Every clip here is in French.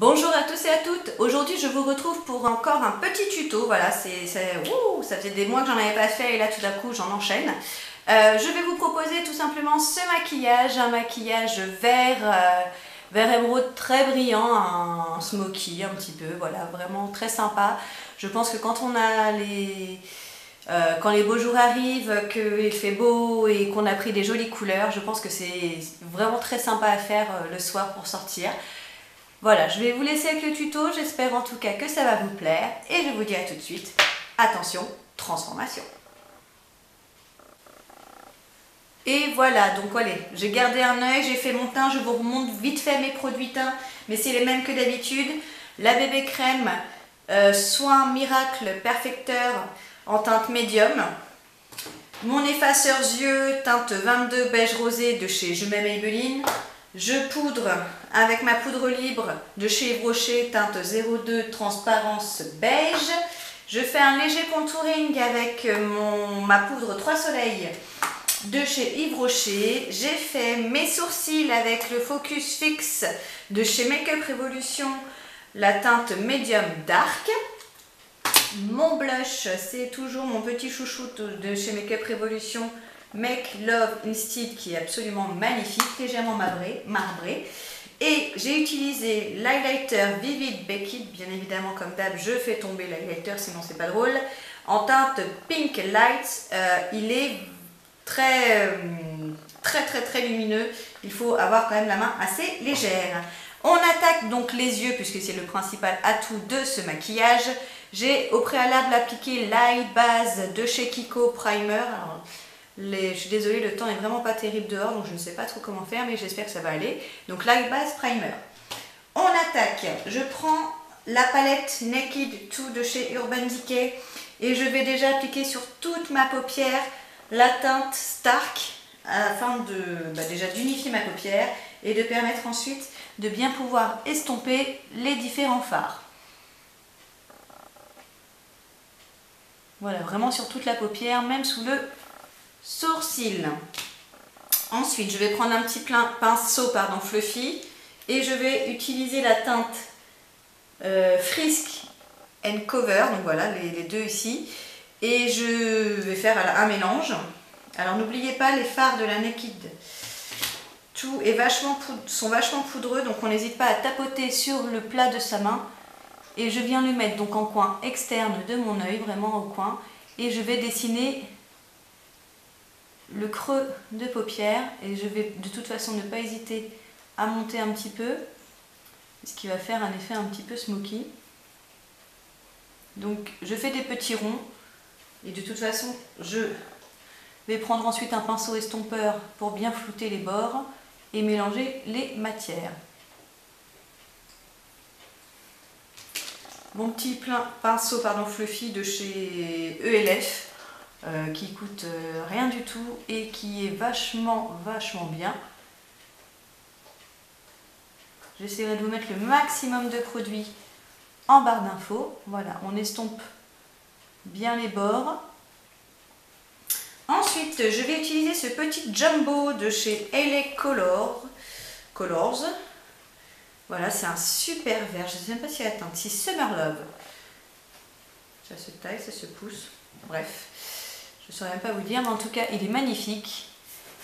Bonjour à tous et à toutes. Aujourd'hui je vous retrouve pour encore un petit tuto. Voilà, ça faisait des mois que j'en avais pas fait et là tout d'un coup j'en enchaîne. Je vais vous proposer tout simplement ce maquillage, un maquillage vert émeraude très brillant, un smoky un petit peu, voilà, vraiment très sympa. Je pense que quand on a quand les beaux jours arrivent, qu'il fait beau et qu'on a pris des jolies couleurs, je pense que c'est vraiment très sympa à faire le soir pour sortir. Voilà, je vais vous laisser avec le tuto, j'espère en tout cas que ça va vous plaire et je vous dis à tout de suite. Attention, transformation. Et voilà, donc allez, j'ai gardé un œil, j'ai fait mon teint, je vous remonte vite fait mes produits teints, mais c'est les mêmes que d'habitude. La bébé crème Soin Miracle Perfecteur en teinte médium. Mon effaceur yeux teinte 22 beige rosé de chez Je m'aime Maybelline. Je poudre avec ma poudre libre de chez Yves Rocher, teinte 02 transparence beige. Je fais un léger contouring avec ma poudre 3 soleils de chez Yves Rocher. J'ai fait mes sourcils avec le Focus Fix de chez Make-up Revolution, la teinte médium dark. Mon blush, c'est toujours mon petit chouchou de chez Make-up Revolution, Make Love Instead, qui est absolument magnifique, légèrement marbré. Et j'ai utilisé l'highlighter Vivid Baked, bien évidemment comme d'hab, je fais tomber l'highlighter sinon c'est pas drôle, en teinte Pink Light. Il est très lumineux, il faut avoir quand même la main assez légère. On attaque donc les yeux puisque c'est le principal atout de ce maquillage. J'ai au préalable appliqué l'eye base de chez Kiko Primer. Alors, je suis désolée, le temps est vraiment pas terrible dehors, donc je ne sais pas trop comment faire, mais j'espère que ça va aller. Donc l'eye base primer. On attaque. Je prends la palette Naked 2 de chez Urban Decay et je vais déjà appliquer sur toute ma paupière la teinte Stark afin déjà d'unifier ma paupière et de permettre ensuite de bien pouvoir estomper les différents fards. Voilà, vraiment sur toute la paupière, même sous le sourcil. Ensuite, je vais prendre un petit pinceau fluffy et je vais utiliser la teinte Frisk and Cover, donc voilà les deux ici, et je vais faire un mélange. Alors n'oubliez pas, les fards de la Naked tout sont vachement poudreux, donc on n'hésite pas à tapoter sur le plat de sa main. Et je viens le mettre donc en coin externe de mon œil, vraiment au coin, et je vais dessiner le creux de paupière et je vais de toute façon ne pas hésiter à monter un petit peu, ce qui va faire un effet un petit peu smoky. Donc je fais des petits ronds et de toute façon je vais prendre ensuite un pinceau estompeur pour bien flouter les bords et mélanger les matières. Mon petit pinceau fluffy de chez ELF qui coûte rien du tout et qui est vachement bien. J'essaierai de vous mettre le maximum de produits en barre d'infos. Voilà, on estompe bien les bords. Ensuite, je vais utiliser ce petit jumbo de chez LA Colors. Voilà, c'est un super vert, je ne sais même pas si la teinte, c'est Summer Love. Ça se taille, ça se pousse, bref, je ne saurais même pas vous dire, mais en tout cas, il est magnifique.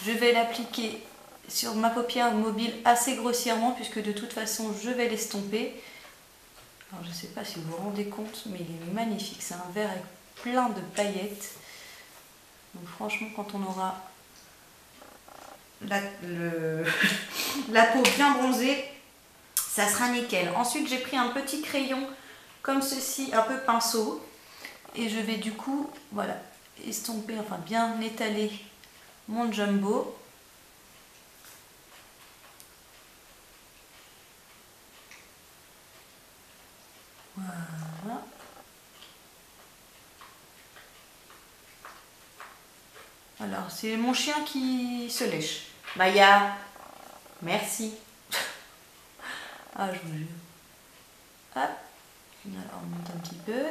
Je vais l'appliquer sur ma paupière mobile assez grossièrement, puisque de toute façon, je vais l'estomper. Alors, je ne sais pas si vous vous rendez compte, mais il est magnifique, c'est un vert avec plein de paillettes. Donc franchement, quand on aura la peau bien bronzée, ça sera nickel. Ensuite, j'ai pris un petit crayon comme ceci, un peu pinceau. Et je vais du coup, voilà, estomper, enfin bien étaler mon jumbo. Voilà. Alors, c'est mon chien qui se lèche. Maya, merci. Ah, je vous jure. Hop. Alors, on monte un petit peu.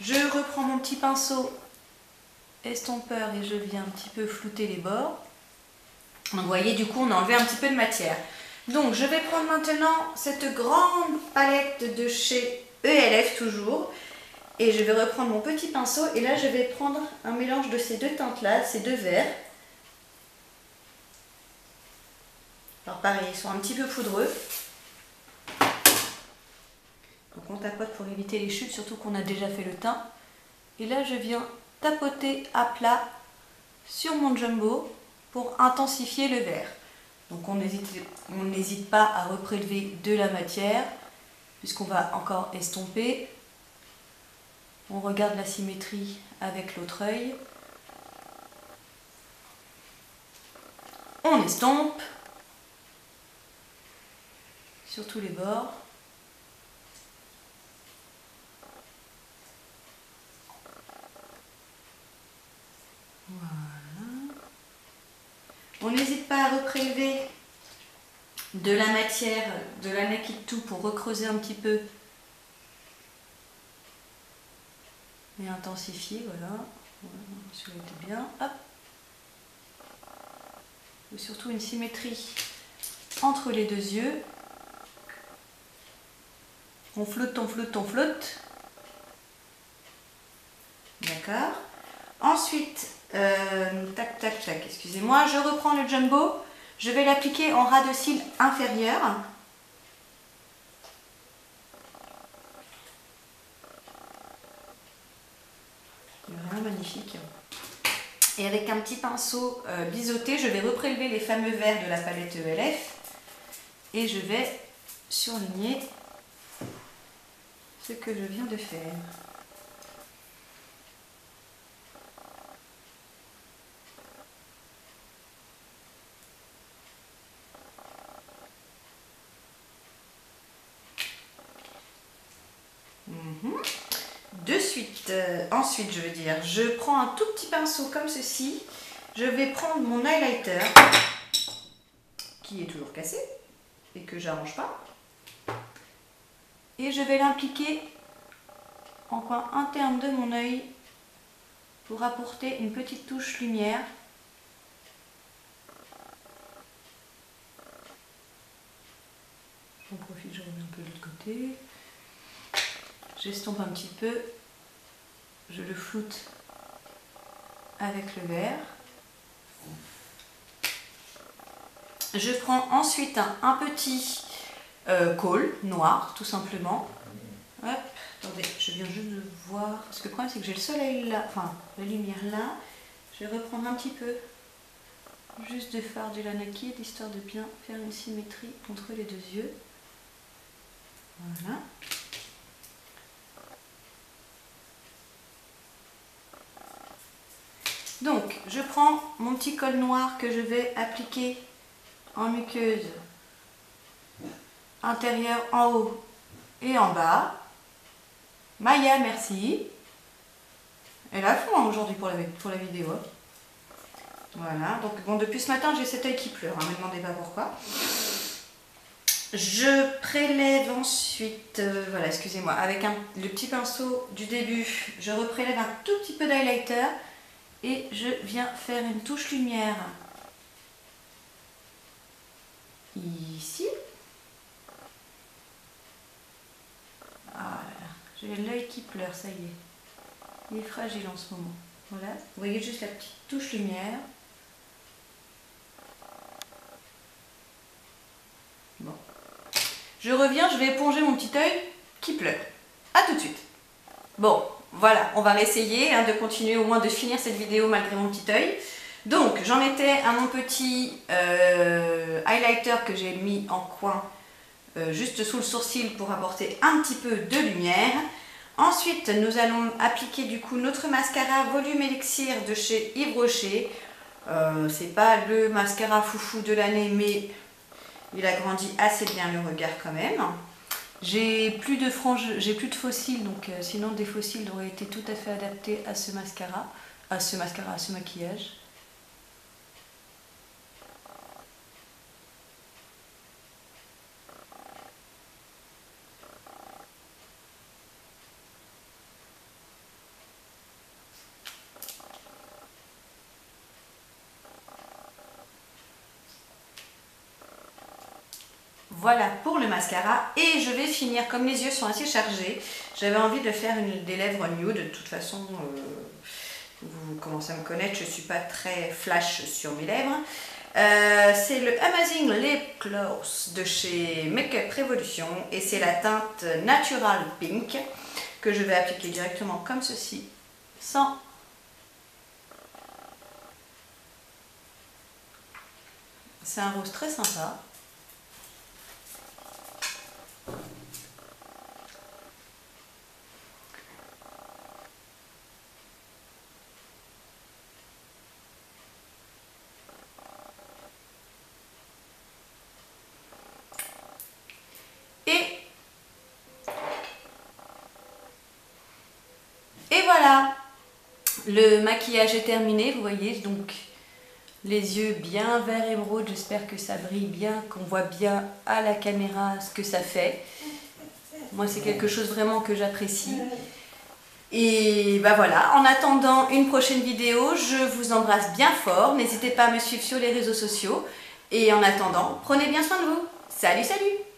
Je reprends mon petit pinceau estompeur et je viens un petit peu flouter les bords. Donc, vous voyez, du coup, on a enlevé un petit peu de matière. Donc je vais prendre maintenant cette grande palette de chez ELF toujours. Et je vais reprendre mon petit pinceau et là je vais prendre un mélange de ces deux teintes là, ces deux verts. Alors pareil, ils sont un petit peu poudreux. Donc on tapote pour éviter les chutes, surtout qu'on a déjà fait le teint. Et là je viens tapoter à plat sur mon jumbo pour intensifier le vert. Donc on n'hésite pas à reprélever de la matière puisqu'on va encore estomper. On regarde la symétrie avec l'autre œil. On estompe sur tous les bords. Voilà. On n'hésite pas à reprélever de la matière, de la Naked2 pour recreuser un petit peu et intensifier, voilà. Celui-là était bien. Hop. Et surtout une symétrie entre les deux yeux. On flotte, on flotte, on flotte. D'accord. Ensuite, tac, tac, tac, excusez-moi, je reprends le jumbo. Je vais l'appliquer en ras de cils inférieur. Vraiment magnifique. Et avec un petit pinceau biseauté, je vais reprélever les fameux verts de la palette ELF. Et je vais surligner ce que je viens de faire. Ensuite, je veux dire, je prends un tout petit pinceau comme ceci. Je vais prendre mon highlighter qui est toujours cassé et que j'arrange pas. Et je vais l'impliquer en coin interne de mon œil pour apporter une petite touche lumière. J'en profite, je remets un peu de l'autre côté. J'estompe un petit peu. Je le floute avec le vert. Je prends ensuite un petit col noir, tout simplement. Hop, attendez, je viens juste de voir. Parce que le problème, c'est que j'ai le soleil là, enfin la lumière là. Je vais reprendre un petit peu juste de fard du Naked, histoire de bien faire une symétrie entre les deux yeux. Voilà. Donc, je prends mon petit col noir que je vais appliquer en muqueuse intérieure en haut et en bas. Maya, merci. Elle a fond aujourd'hui pour la vidéo. Voilà, donc bon, depuis ce matin, j'ai cet œil qui pleure, hein, ne me demandez pas pourquoi. Je prélève ensuite, voilà, excusez-moi, avec le petit pinceau du début, je reprélève un tout petit peu d'highlighter. Et je viens faire une touche lumière ici. Ah là là, j'ai l'œil qui pleure, ça y est. Il est fragile en ce moment. Voilà, vous voyez juste la petite touche lumière. Bon. Je reviens, je vais éponger mon petit œil qui pleure. A tout de suite. Bon. Voilà, on va réessayer de continuer au moins de finir cette vidéo malgré mon petit œil. Donc, j'en étais à mon petit highlighter que j'ai mis en coin juste sous le sourcil pour apporter un petit peu de lumière. Ensuite, nous allons appliquer du coup notre mascara Volume Elixir de chez Yves Rocher. C'est pas le mascara foufou de l'année, mais il a grandi assez bien le regard quand même. J'ai plus de franges, j'ai plus de faux cils, donc sinon des faux cils auraient été tout à fait adaptés à ce mascara, à ce maquillage. Voilà pour le mascara. Et je vais finir, comme les yeux sont assez chargés, j'avais envie de faire des lèvres nude. De toute façon, vous commencez à me connaître, je ne suis pas très flash sur mes lèvres. C'est le Amazing Lip Gloss de chez Makeup Revolution et c'est la teinte Natural Pink que je vais appliquer directement comme ceci, sans... C'est un rose très sympa. Et voilà, le maquillage est terminé, vous voyez, donc les yeux bien vert émeraude, j'espère que ça brille bien, qu'on voit bien à la caméra ce que ça fait. Moi c'est quelque chose vraiment que j'apprécie. Et bah voilà, en attendant une prochaine vidéo, je vous embrasse bien fort, n'hésitez pas à me suivre sur les réseaux sociaux. Et en attendant, prenez bien soin de vous. Salut, salut!